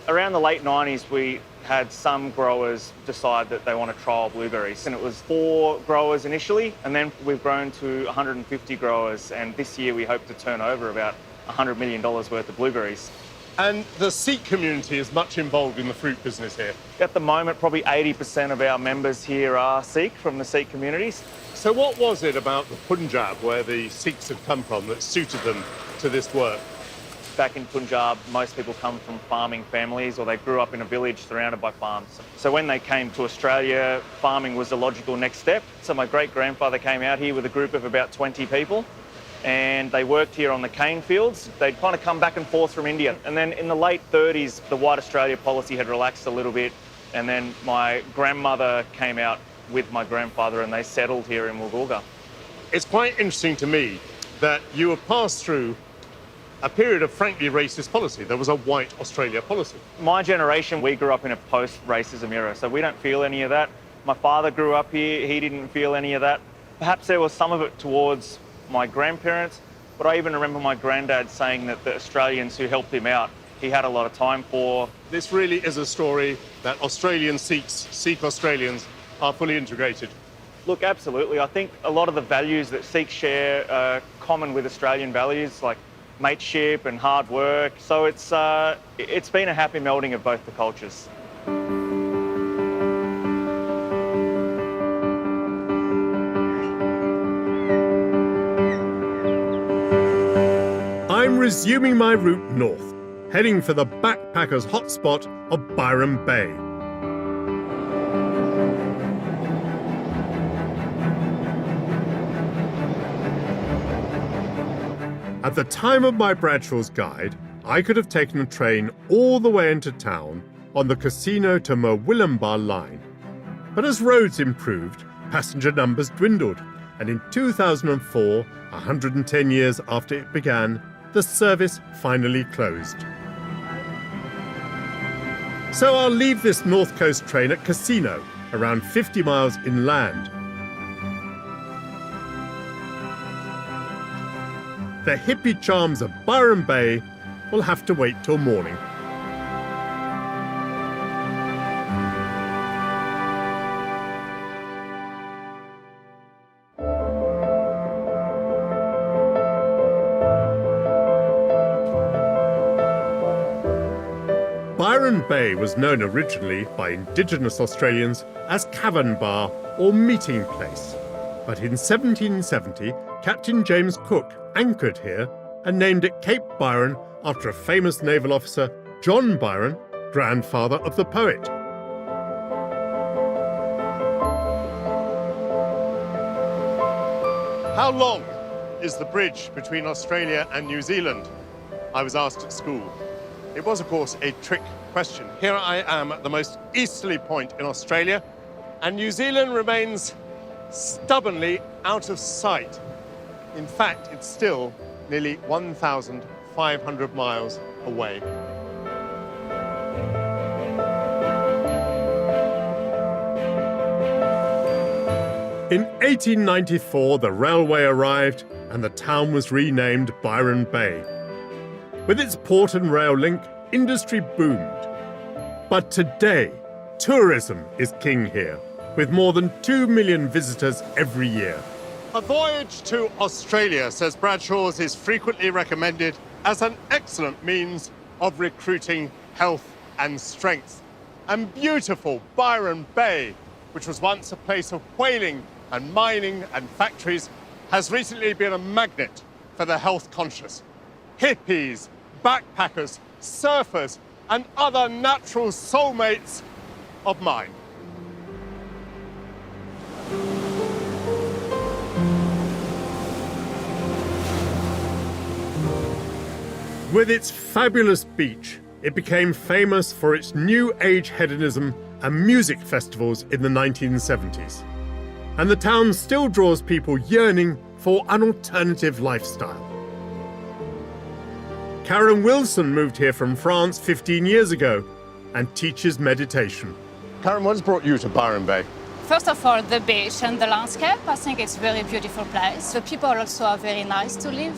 [SPEAKER 3] Around the late 90s, we had some growers decide that they want to trial blueberries. And it was 4 growers initially, and then we've grown to 150 growers. And this year we hope to turn over about $100 million worth of blueberries.
[SPEAKER 1] And the Sikh community is much involved in the fruit business here.
[SPEAKER 3] At the moment, probably 80% of our members here are Sikh, from the Sikh communities.
[SPEAKER 1] So what was it about the Punjab, where the Sikhs had come from, that suited them to this work?
[SPEAKER 3] Back in Punjab, most people come from farming families, or they grew up in a village surrounded by farms. So when they came to Australia, farming was the logical next step. So my great-grandfather came out here with a group of about 20 people, and they worked here on the cane fields. They'd kind of come back and forth from India. And then in the late 30s, the White Australia policy had relaxed a little bit. And then my grandmother came out with my grandfather and they settled here in Woolgoolga.
[SPEAKER 1] It's quite interesting to me that you have passed through a period of frankly racist policy. There was a white Australia policy.
[SPEAKER 3] My generation, we grew up in a post-racism era, so we don't feel any of that. My father grew up here, he didn't feel any of that. Perhaps there was some of it towards my grandparents, but I even remember my granddad saying that the Australians who helped him out, he had a lot of time for.
[SPEAKER 1] This really is a story that Australian Sikhs, Sikh Australians, are fully integrated.
[SPEAKER 3] Look, absolutely. I think a lot of the values that Sikhs share are common with Australian values, like mateship and hard work. So it's been a happy melding of both the cultures.
[SPEAKER 1] I'm resuming my route north, heading for the backpackers' hotspot of Byron Bay. At the time of my Bradshaw's guide, I could have taken a train all the way into town on the Casino to Murwillumbah line. But as roads improved, passenger numbers dwindled, and in 2004, 110 years after it began, the service finally closed. So I'll leave this North Coast train at Casino, around 50 miles inland. The hippie charms of Byron Bay will have to wait till morning. Byron Bay was known originally by Indigenous Australians as Cavern Bar or Meeting Place. But in 1770, Captain James Cook anchored here and named it Cape Byron after a famous naval officer, John Byron, grandfather of the poet. How long is the bridge between Australia and New Zealand? I was asked at school. It was, of course, a trick question. Here I am at the most easterly point in Australia, and New Zealand remains stubbornly out of sight. In fact, it's still nearly 1,500 miles away. In 1894, the railway arrived and the town was renamed Byron Bay. With its port and rail link, industry boomed. But today, tourism is king here, with more than 2 million visitors every year. A voyage to Australia, says Bradshaw's, is frequently recommended as an excellent means of recruiting health and strength. And beautiful Byron Bay, which was once a place of whaling and mining and factories, has recently been a magnet for the health conscious. Hippies, backpackers, surfers, and other natural soulmates of mine. With its fabulous beach, it became famous for its new age hedonism and music festivals in the 1970s. And the town still draws people yearning for an alternative lifestyle. Karen Wilson moved here from France 15 years ago and teaches meditation. Karen, what has brought you to Byron Bay?
[SPEAKER 19] First of all, the beach and the landscape. I think it's a very beautiful place. The people also are very nice to live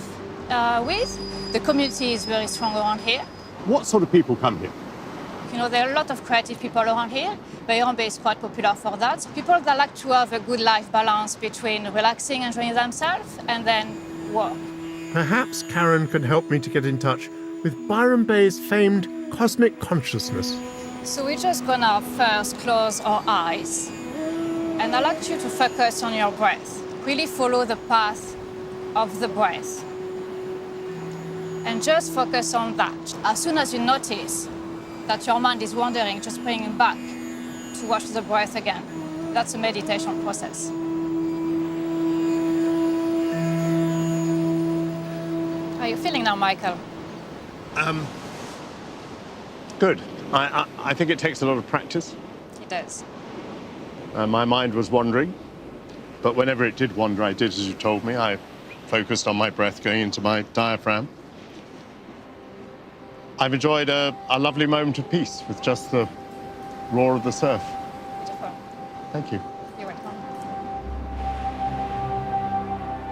[SPEAKER 19] with. The community is very strong around here.
[SPEAKER 1] What sort of people come here?
[SPEAKER 19] You know, there are a lot of creative people around here. Byron Bay is quite popular for that. People that like to have a good life balance between relaxing, enjoying themselves, and then work.
[SPEAKER 1] Perhaps Karen can help me to get in touch with Byron Bay's famed cosmic consciousness.
[SPEAKER 19] So we're just gonna first close our eyes. And I'd like you to focus on your breath. Really follow the path of the breath. And just focus on that. As soon as you notice that your mind is wandering, just bring it back to watch the breath again. That's a meditation process. How are you feeling now, Michael?
[SPEAKER 1] Good. I think it takes a lot of practice.
[SPEAKER 19] It does.
[SPEAKER 1] My mind was wandering, but whenever it did wander, I did as you told me. I focused on my breath going into my diaphragm. I've enjoyed a lovely moment of peace with just the roar of the surf.
[SPEAKER 19] Beautiful.
[SPEAKER 1] Thank you.
[SPEAKER 19] You're welcome.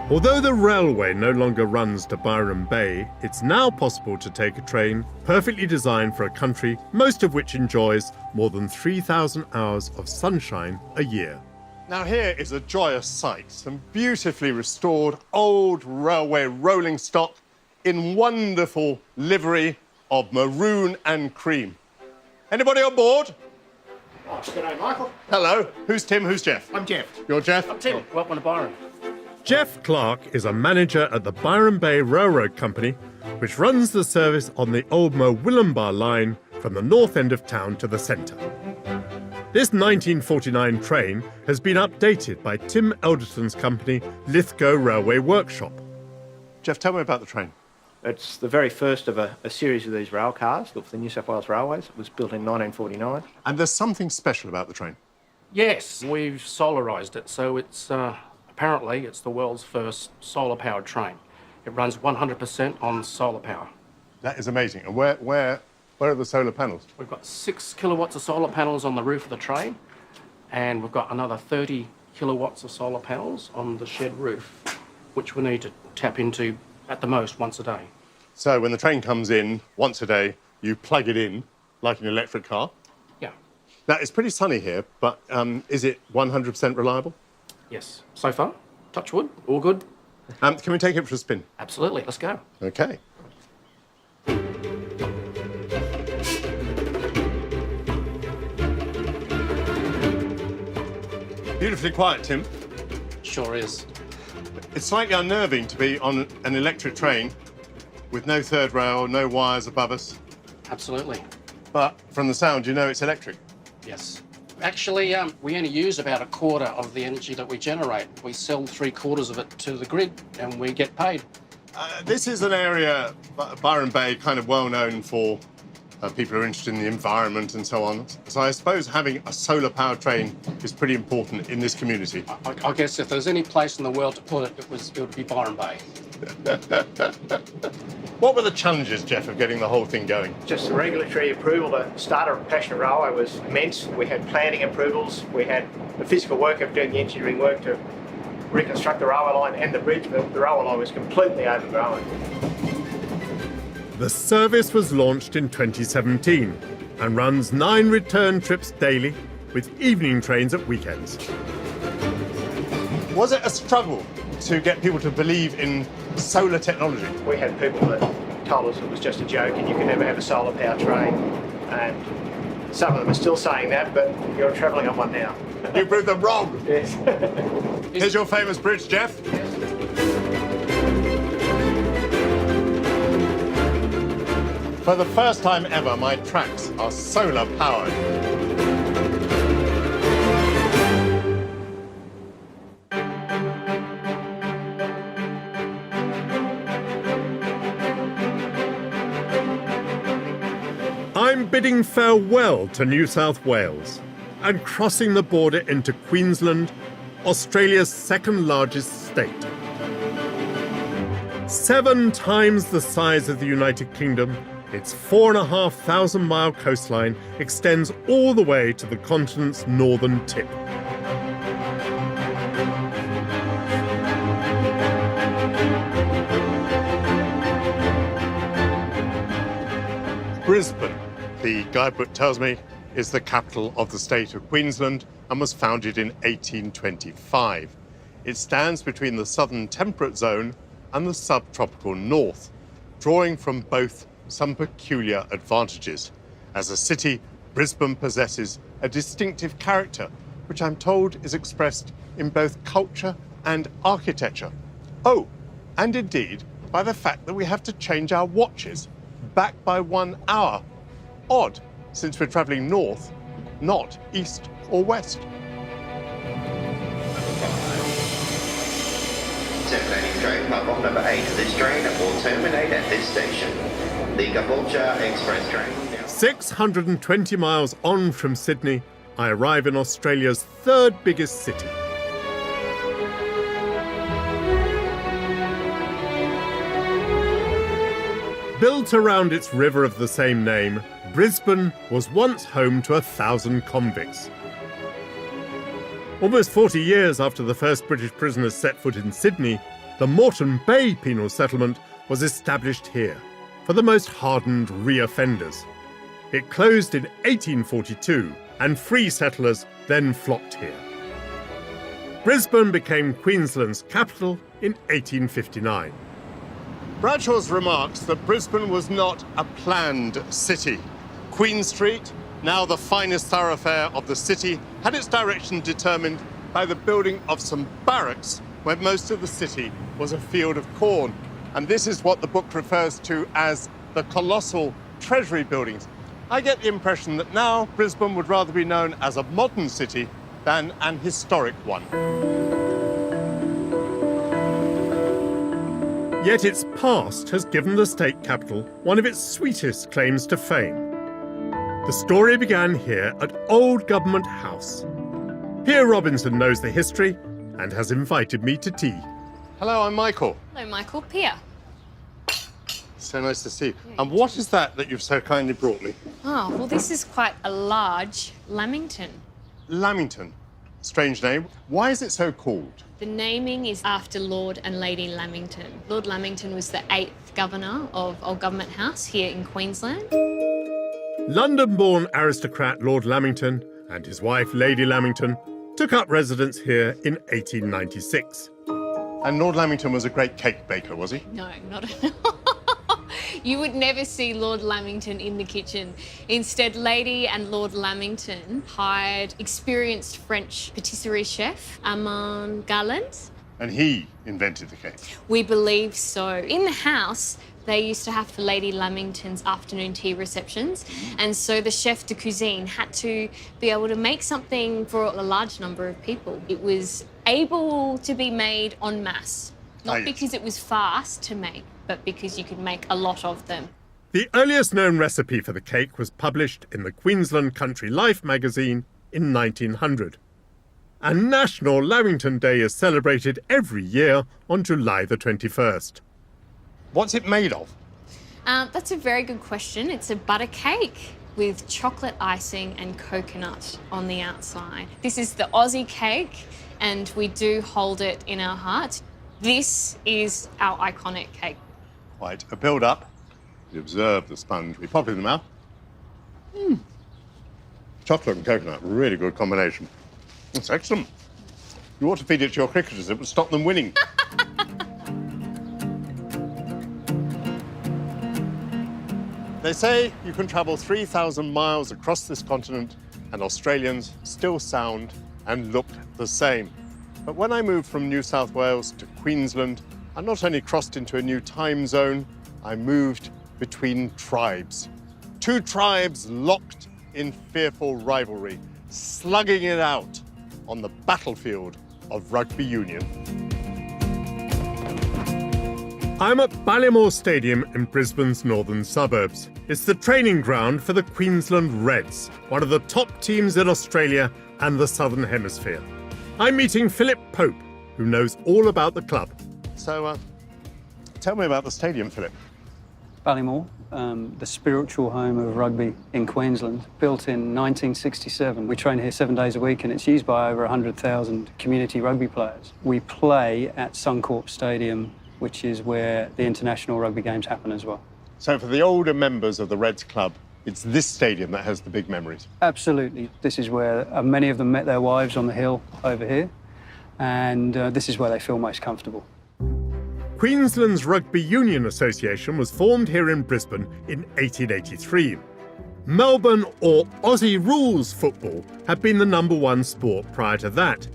[SPEAKER 1] Although the railway no longer runs to Byron Bay, it's now possible to take a train perfectly designed for a country most of which enjoys more than 3,000 hours of sunshine a year. Now here is a joyous sight, some beautifully restored old railway rolling stock in wonderful livery of maroon and cream. Anybody on board?
[SPEAKER 20] Oh, g'day, Michael.
[SPEAKER 1] Hello. Who's Tim? Who's Jeff?
[SPEAKER 20] I'm Jeff.
[SPEAKER 1] You're Jeff?
[SPEAKER 20] I'm Tim. Welcome to Byron.
[SPEAKER 1] Jeff Clark is a manager at the Byron Bay Railroad Company, which runs the service on the old Murwillumbah line from the north end of town to the centre. This 1949 train has been updated by Tim Elderton's company, Lithgow Railway Workshop. Jeff, tell me about the train.
[SPEAKER 20] It's the very first of a series of these rail cars built for the New South Wales Railways. It was built in 1949.
[SPEAKER 1] And there's something special about the train.
[SPEAKER 20] Yes, we've solarised it, so it's apparently it's the world's first solar-powered train. It runs 100% on solar power.
[SPEAKER 1] That is amazing. And where are the solar panels?
[SPEAKER 20] We've got 6 kilowatts of solar panels on the roof of the train, and we've got another 30 kilowatts of solar panels on the shed roof, which we need to tap into at the most once a day.
[SPEAKER 1] So when the train comes in once a day, you plug it in like an electric car?
[SPEAKER 20] Yeah.
[SPEAKER 1] Now, it's pretty sunny here, but is it 100% reliable?
[SPEAKER 20] Yes. So far, touch wood, all good.
[SPEAKER 1] Can we take it for a spin?
[SPEAKER 20] Absolutely, let's go.
[SPEAKER 1] Okay. Beautifully quiet, Tim.
[SPEAKER 20] Sure is.
[SPEAKER 1] It's slightly unnerving to be on an electric train with no third rail, no wires above us.
[SPEAKER 20] Absolutely.
[SPEAKER 1] But from the sound, you know it's electric.
[SPEAKER 20] Yes. Actually, we only use about a quarter of the energy that we generate. We sell 3/4 of it to the grid and we get paid.
[SPEAKER 1] This is an area, Byron Bay, kind of well known for people who are interested in the environment and so on. So I suppose having a solar-powered train is pretty important in this community.
[SPEAKER 20] I guess if there's any place in the world to put it, it would be Byron Bay.
[SPEAKER 1] What were the challenges, Jeff, of getting the whole thing going?
[SPEAKER 20] Just the regulatory approval. The start of Passion Railway was immense. We had planning approvals. We had the physical work of doing the engineering work to reconstruct the railway line and the bridge. The railway line was completely overgrown.
[SPEAKER 1] The service was launched in 2017 and runs 9 return trips daily with evening trains at weekends. Was it a struggle to get people to believe in solar technology?
[SPEAKER 20] We had people that told us it was just a joke and you could never have a solar power train. And some of them are still saying that, but you're travelling on one now.
[SPEAKER 1] You proved them wrong.
[SPEAKER 20] Yes.
[SPEAKER 1] Here's your famous bridge, Jeff. For the first time ever, my tracks are solar powered. I'm bidding farewell to New South Wales and crossing the border into Queensland, Australia's second largest state. 7 times the size of the United Kingdom, its 4,500-mile coastline extends all the way to the continent's northern tip. Brisbane, the guidebook tells me, is the capital of the state of Queensland and was founded in 1825. It stands between the southern temperate zone and the subtropical north, drawing from both some peculiar advantages. As a city, Brisbane possesses a distinctive character, which I'm told is expressed in both culture and architecture. Oh, and indeed by the fact that we have to change our watches back by 1 hour. Odd, since we're travelling north, not east or west.
[SPEAKER 16] Terminating train platform number 8. This train will terminate at this station. The Caboolture Express train.
[SPEAKER 1] 620 miles on from Sydney, I arrive in Australia's 3rd biggest city. Built around its river of the same name, Brisbane was once home to 1,000 convicts. Almost 40 years after the first British prisoners set foot in Sydney, the Moreton Bay penal settlement was established here for the most hardened re-offenders. It closed in 1842 and free settlers then flocked here. Brisbane became Queensland's capital in 1859. Bradshaw's remarks that Brisbane was not a planned city. Queen Street, now the finest thoroughfare of the city, had its direction determined by the building of some barracks where most of the city was a field of corn. And this is what the book refers to as the colossal treasury buildings. I get the impression that now Brisbane would rather be known as a modern city than an historic one. Yet its past has given the state capital one of its sweetest claims to fame. The story began here at Old Government House. Pierre Robinson knows the history and has invited me to tea. Hello, I'm Michael.
[SPEAKER 11] Hello, Michael. Pia.
[SPEAKER 1] So nice to see you. And what is that you've so kindly brought me?
[SPEAKER 11] Oh, well, this is quite a large lamington.
[SPEAKER 1] Lamington. Strange name. Why is it so called?
[SPEAKER 11] The naming is after Lord and Lady Lamington. Lord Lamington was the 8th governor of Old Government House here in Queensland.
[SPEAKER 1] London-born aristocrat Lord Lamington and his wife Lady Lamington took up residence here in 1896. And Lord Lamington was a great cake baker, was he?
[SPEAKER 11] No, not at all. You would never see Lord Lamington in the kitchen. Instead, Lady and Lord Lamington hired experienced French patisserie chef, Armand Garland.
[SPEAKER 1] And he invented the cake.
[SPEAKER 11] We believe so. In the house, they used to have Lady Lamington's afternoon tea receptions, and so the chef de cuisine had to be able to make something for a large number of people. It was able to be made en masse, not because it was fast to make, but because you could make a lot of them.
[SPEAKER 1] The earliest known recipe for the cake was published in the Queensland Country Life magazine in 1900. And National Lamington Day is celebrated every year on July the 21st. What's it made of?
[SPEAKER 11] That's a very good question. It's a butter cake with chocolate icing and coconut on the outside. This is the Aussie cake, and we do hold it in our hearts. This is our iconic cake.
[SPEAKER 1] Quite a build-up. You observe the sponge. We pop it in the mouth. Chocolate and coconut, really good combination. It's excellent. You ought to feed it to your cricketers. It would stop them winning. They say you can travel 3,000 miles across this continent and Australians still sound and look the same. But when I moved from New South Wales to Queensland, I not only crossed into a new time zone, I moved between tribes. Two tribes locked in fearful rivalry, slugging it out on the battlefield of rugby union. I'm at Ballymore Stadium in Brisbane's northern suburbs. It's the training ground for the Queensland Reds, one of the top teams in Australia and the Southern Hemisphere. I'm meeting Philip Pope, who knows all about the club. So, tell me about the stadium, Philip.
[SPEAKER 21] Ballymore, the spiritual home of rugby in Queensland, built in 1967. We train here 7 days a week and it's used by over 100,000 community rugby players. We play at Suncorp Stadium, which is where the international rugby games happen as well.
[SPEAKER 1] So for the older members of the Reds club, it's this stadium that has the big memories?
[SPEAKER 21] Absolutely. This is where many of them met their wives on the hill over here, and this is where they feel most comfortable.
[SPEAKER 1] Queensland's Rugby Union Association was formed here in Brisbane in 1883. Melbourne or Aussie rules football had been the #1 sport prior to that,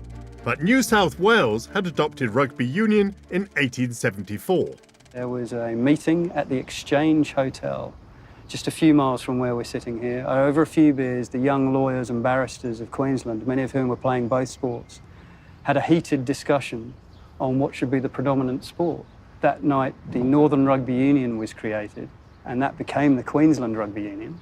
[SPEAKER 1] but New South Wales had adopted rugby union in 1874.
[SPEAKER 21] There was a meeting at the Exchange Hotel, just a few miles from where we're sitting here. Over a few beers, the young lawyers and barristers of Queensland, many of whom were playing both sports, had a heated discussion on what should be the predominant sport. That night, the Northern Rugby Union was created, and that became the Queensland Rugby Union.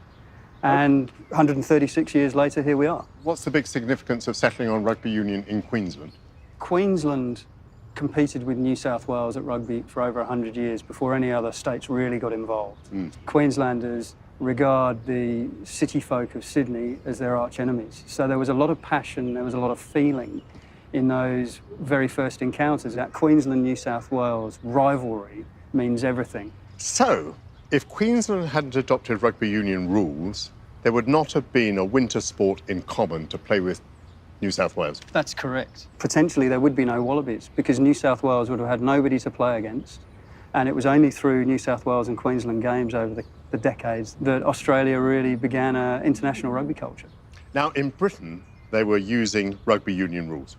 [SPEAKER 21] And 136 years later, here we are.
[SPEAKER 1] What's the big significance of settling on rugby union in Queensland?
[SPEAKER 21] Queensland competed with New South Wales at rugby for over 100 years before any other states really got involved. Queenslanders regard the city folk of Sydney as their arch enemies. So there was a lot of passion, there was a lot of feeling in those very first encounters. That Queensland-New South Wales rivalry means everything.
[SPEAKER 1] So, if Queensland hadn't adopted rugby union rules, there would not have been a winter sport in common to play with New South Wales.
[SPEAKER 21] That's correct. Potentially there would be no Wallabies because New South Wales would have had nobody to play against, and it was only through New South Wales and Queensland games over the decades that Australia really began an international rugby culture.
[SPEAKER 1] Now in Britain they were using rugby union rules.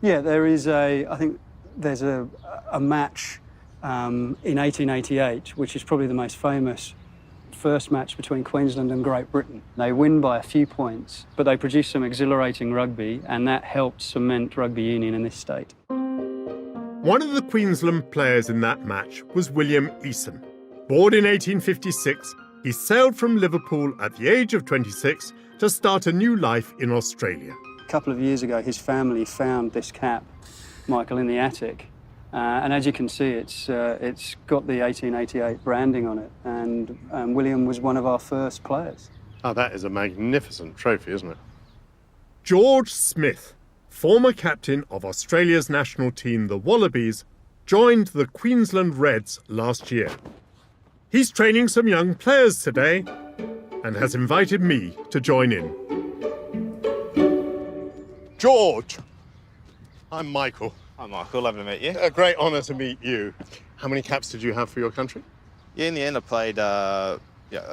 [SPEAKER 21] Yeah, there is I think there's a match in 1888, which is probably the most famous first match between Queensland and Great Britain. They win by a few points, but they produce some exhilarating rugby, and that helped cement rugby union in this state.
[SPEAKER 1] One of the Queensland players in that match was William Eason. Born in 1856, he sailed from Liverpool at the age of 26 to start a new life in Australia.
[SPEAKER 21] A couple of years ago, his family found this cap, Michael, in the attic. And as you can see, it's got the 1888 branding on it, and William was one of our first players.
[SPEAKER 1] Oh, that is a magnificent trophy, isn't it? George Smith, former captain of Australia's national team, the Wallabies, joined the Queensland Reds last year. He's training some young players today and has invited me to join in. George! I'm Michael.
[SPEAKER 4] Hi Michael, lovely to meet you.
[SPEAKER 1] A great honour to meet you. How many caps did you have for your country?
[SPEAKER 4] Yeah, in the end I played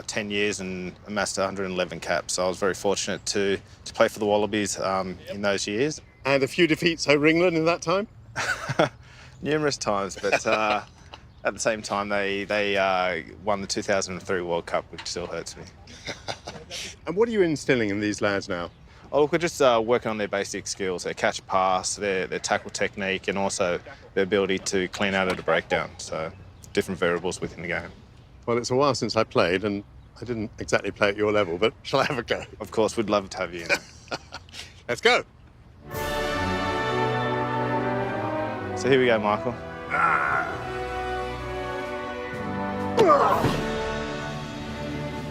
[SPEAKER 4] 10 years and amassed 111 caps. So I was very fortunate to play for the Wallabies in those years.
[SPEAKER 1] And a few defeats over England in that time?
[SPEAKER 4] Numerous times, but at the same time they won the 2003 World Cup, which still hurts me.
[SPEAKER 1] And what are you instilling in these lads now?
[SPEAKER 4] Oh, look, we're just working on their basic skills, their catch pass, their tackle technique, and also their ability to clean out at a breakdown. So different variables within the game.
[SPEAKER 1] Well, it's a while since I played, and I didn't exactly play at your level, but shall I have a go?
[SPEAKER 4] Of course, we'd love to have you in.
[SPEAKER 1] Let's go.
[SPEAKER 4] So here we go, Michael.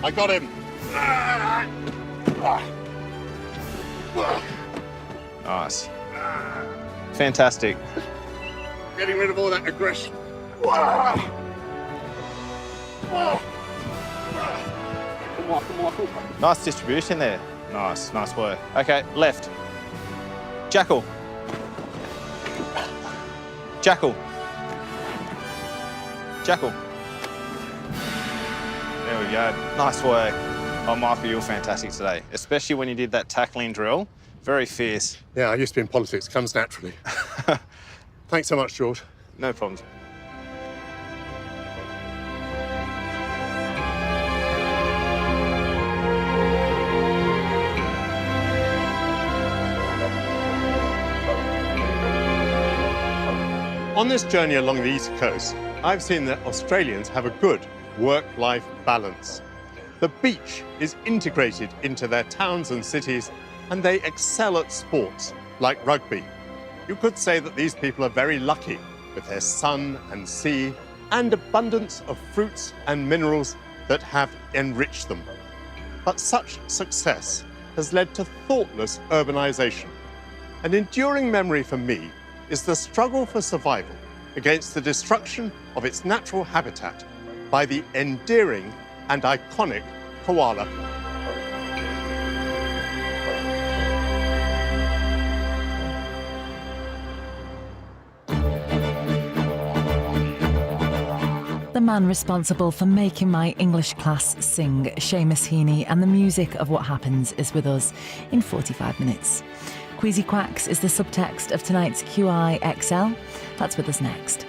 [SPEAKER 1] I got him.
[SPEAKER 4] Nice. Fantastic.
[SPEAKER 1] Getting rid of all that aggression.
[SPEAKER 4] Nice distribution there. Nice work. Okay, left. Jackal. Jackal. Jackal. There we go. Nice work. Oh, Michael, you were fantastic today, especially when you did that tackling drill. Very fierce.
[SPEAKER 1] Yeah, I used to be in politics. Comes naturally. Thanks so much, George.
[SPEAKER 4] No problems.
[SPEAKER 1] On this journey along the East Coast, I've seen that Australians have a good work-life balance. The beach is integrated into their towns and cities, and they excel at sports, like rugby. You could say that these people are very lucky with their sun and sea and abundance of fruits and minerals that have enriched them. But such success has led to thoughtless urbanisation. An enduring memory for me is the struggle for survival against the destruction of its natural habitat by the endearing and iconic koala.
[SPEAKER 22] The man responsible for making my English class sing, Seamus Heaney, and the music of What Happens is with us in 45 minutes. Queasy Quacks is the subtext of tonight's QI XL. That's with us next.